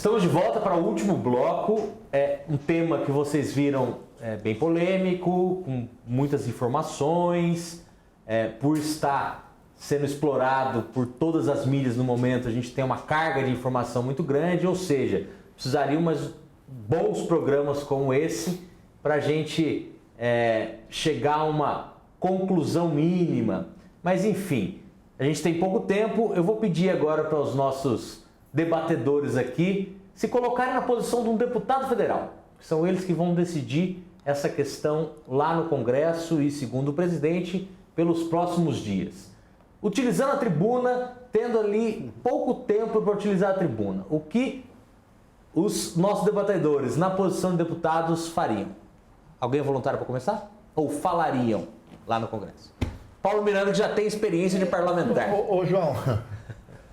Estamos de volta para o último bloco. É um tema que vocês viram bem polêmico, com muitas informações, por estar sendo explorado por todas as mídias no momento. A gente tem uma carga de informação muito grande, ou seja, precisaria de bons programas como esse para a gente chegar a uma conclusão mínima. Mas enfim, a gente tem pouco tempo. Eu vou pedir agora para os nossos debatedores aqui se colocarem na posição de um deputado federal. São eles que vão decidir essa questão lá no Congresso e, segundo o presidente, pelos próximos dias. Utilizando a tribuna, tendo ali pouco tempo para utilizar a tribuna, o que os nossos debatedores na posição de deputados fariam? Alguém é voluntário para começar? Ou falariam lá no Congresso? Paulo Miranda, que já tem experiência de parlamentar. Ô João,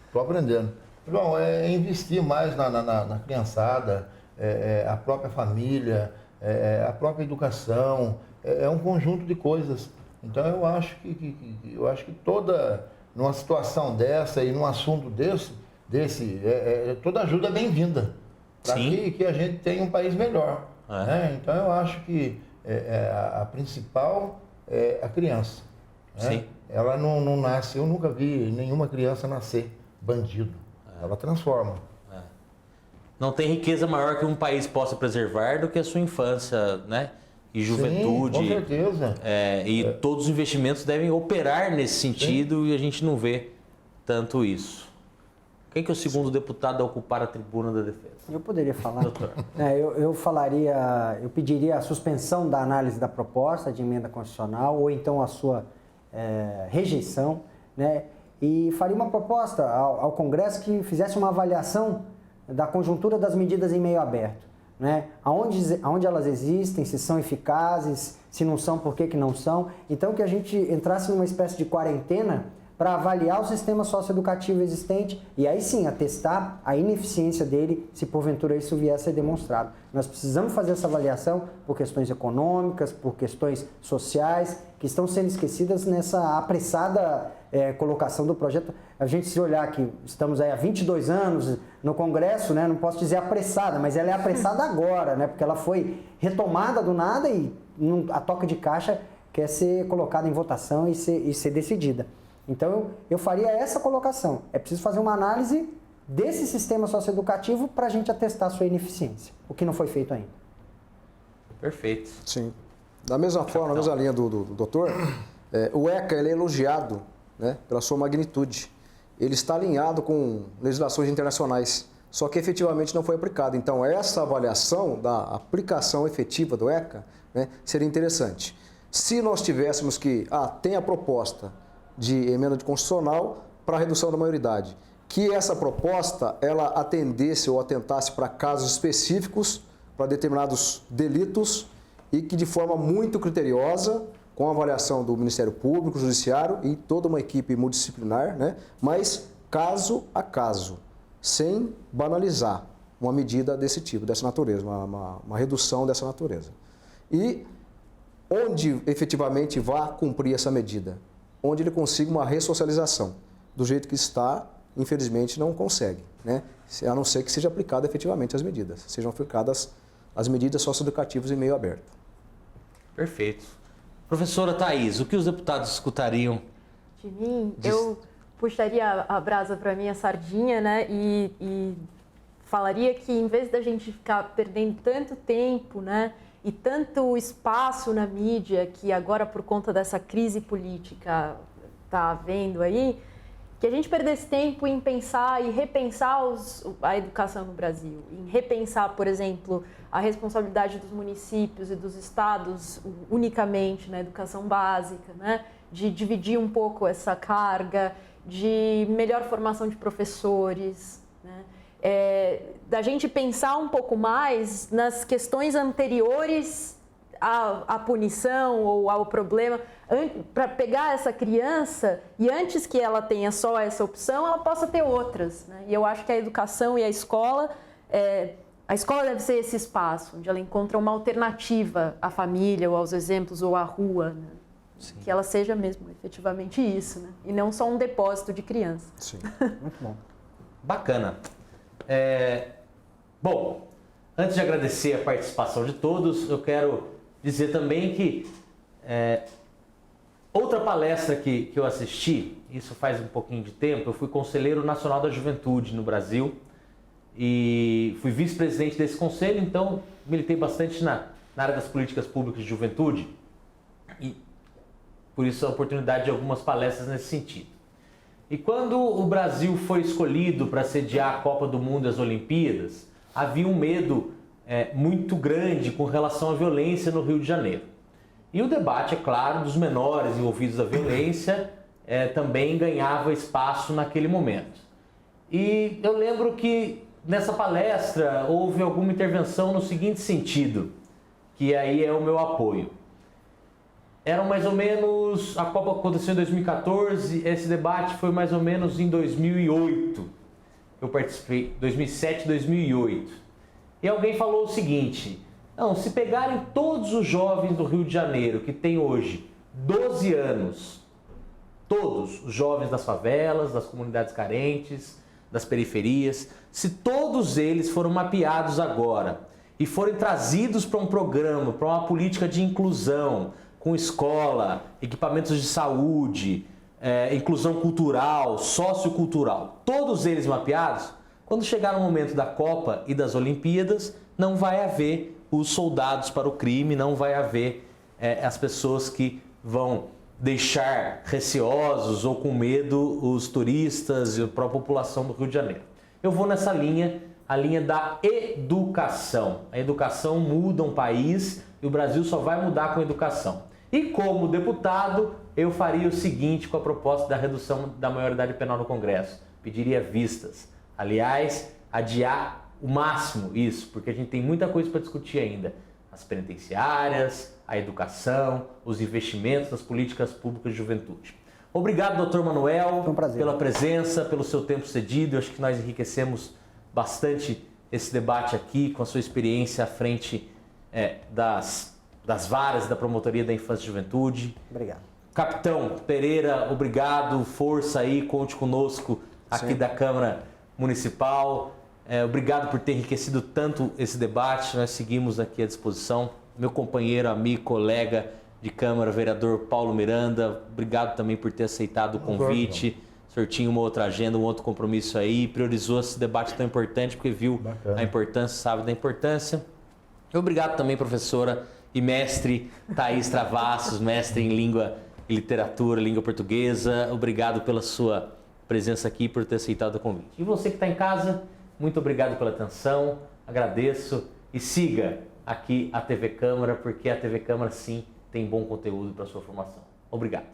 estou aprendendo. João, investir mais na criançada, a própria família, a própria educação, é um conjunto de coisas. Então eu acho que numa situação dessa e num assunto desse toda ajuda é bem-vinda para que a gente tenha um país melhor. Né? Então eu acho que a principal é a criança. Né? Ela não nasce, eu nunca vi nenhuma criança nascer bandido. Ela transforma. Não tem riqueza maior que um país possa preservar do que a sua infância, né? E juventude. Sim, com certeza. Todos os investimentos devem operar nesse sentido. E a gente não vê tanto isso. Quem que é o segundo deputado a ocupar a tribuna da defesa? Eu poderia falar. Doutor. Eu pediria a suspensão da análise da proposta de emenda constitucional ou então a sua rejeição, né? E faria uma proposta ao Congresso que fizesse uma avaliação da conjuntura das medidas em meio aberto, né? Aonde elas existem, se são eficazes, se não são, por que não são. Então que a gente entrasse numa espécie de quarentena para avaliar o sistema socioeducativo existente e aí sim atestar a ineficiência dele se porventura isso vier a ser demonstrado. Nós precisamos fazer essa avaliação por questões econômicas, por questões sociais, que estão sendo esquecidas nessa apressada colocação do projeto. A gente se olhar que estamos aí há 22 anos no Congresso, né, não posso dizer apressada, mas ela é apressada agora, né, porque ela foi retomada do nada e a toca de caixa quer ser colocada em votação e ser decidida. Então, eu faria essa colocação. É preciso fazer uma análise desse sistema socioeducativo para a gente atestar a sua ineficiência, o que não foi feito ainda. Perfeito. Sim. Da mesma forma, na mesma linha do doutor, o ECA ele é elogiado, né, pela sua magnitude. Ele está alinhado com legislações internacionais, só que efetivamente não foi aplicado. Então, essa avaliação da aplicação efetiva do ECA, né, seria interessante. Se nós tivéssemos tem a proposta de emenda de constitucional para redução da maioridade, que essa proposta ela atendesse ou atentasse para casos específicos, para determinados delitos e que de forma muito criteriosa, com a avaliação do Ministério Público, Judiciário e toda uma equipe multidisciplinar, né? Mas caso a caso, sem banalizar uma medida desse tipo, dessa natureza, uma redução dessa natureza. E onde efetivamente vá cumprir essa medida? Onde ele consiga uma ressocialização. Do jeito que está, infelizmente, não consegue, né? A não ser que seja aplicada efetivamente as medidas, sejam aplicadas as medidas socioeducativas em meio aberto. Perfeito. Professora Thaís, o que os deputados escutariam? De mim, eu puxaria a brasa para minha sardinha, né? E falaria que em vez da gente ficar perdendo tanto tempo, né? E tanto espaço na mídia que agora, por conta dessa crise política, está havendo aí, que a gente perdesse tempo em pensar e repensar a educação no Brasil, em repensar, por exemplo, a responsabilidade dos municípios e dos estados unicamente na educação básica, né? De dividir um pouco essa carga, de melhor formação de professores, né? Da gente pensar um pouco mais nas questões anteriores à punição ou ao problema, para pegar essa criança e antes que ela tenha só essa opção, ela possa ter outras, né? E eu acho que a educação e a escola deve ser esse espaço onde ela encontra uma alternativa à família ou aos exemplos ou à rua, né? Que ela seja mesmo efetivamente isso, né? E não só um depósito de criança. Sim. Muito bom. Bacana. Bom, antes de agradecer a participação de todos, eu quero dizer também que outra palestra que eu assisti, isso faz um pouquinho de tempo, eu fui conselheiro nacional da juventude no Brasil e fui vice-presidente desse conselho, então militei bastante na área das políticas públicas de juventude e por isso a oportunidade de algumas palestras nesse sentido. E quando o Brasil foi escolhido para sediar a Copa do Mundo e as Olimpíadas, havia um medo muito grande com relação à violência no Rio de Janeiro. E o debate, é claro, dos menores envolvidos na violência também ganhava espaço naquele momento. E eu lembro que nessa palestra houve alguma intervenção no seguinte sentido, que aí é o meu apoio. Eram mais ou menos, a Copa aconteceu em 2014, esse debate foi mais ou menos em 2008. Eu participei, 2007, 2008. E alguém falou o seguinte, não, se pegarem todos os jovens do Rio de Janeiro que têm hoje 12 anos, todos os jovens das favelas, das comunidades carentes, das periferias, se todos eles foram mapeados agora e forem trazidos para um programa, para uma política de inclusão, com escola, equipamentos de saúde, inclusão cultural, sociocultural, todos eles mapeados, quando chegar no momento da Copa e das Olimpíadas, não vai haver os soldados para o crime, não vai haver as pessoas que vão deixar receosos ou com medo os turistas e a própria população do Rio de Janeiro. Eu vou nessa linha, a linha da educação. A educação muda um país e o Brasil só vai mudar com a educação. E como deputado, eu faria o seguinte com a proposta da redução da maioridade penal no Congresso. Pediria vistas. Aliás, adiar o máximo isso, porque a gente tem muita coisa para discutir ainda. As penitenciárias, a educação, os investimentos nas políticas públicas de juventude. Obrigado, doutor Manuel, Foi um prazer. pela presença, pelo seu tempo cedido. Eu acho que nós enriquecemos bastante esse debate aqui com a sua experiência à frente das varas da Promotoria da Infância e Juventude. Obrigado. Capitão Pereira, obrigado, força aí, conte conosco aqui Sim. da Câmara Municipal. Obrigado por ter enriquecido tanto esse debate, nós seguimos aqui à disposição. Meu companheiro, amigo, colega de Câmara, vereador Paulo Miranda, obrigado também por ter aceitado o convite. O senhor tinha uma outra agenda, um outro compromisso aí, priorizou esse debate tão importante porque viu a importância, sabe da importância. Obrigado também, professora e mestre Thaís Travassos, mestre em língua e literatura, língua portuguesa. Obrigado pela sua presença aqui, por ter aceitado o convite. E você que está em casa, muito obrigado pela atenção, agradeço e siga aqui a TV Câmara, porque a TV Câmara sim tem bom conteúdo para sua formação. Obrigado.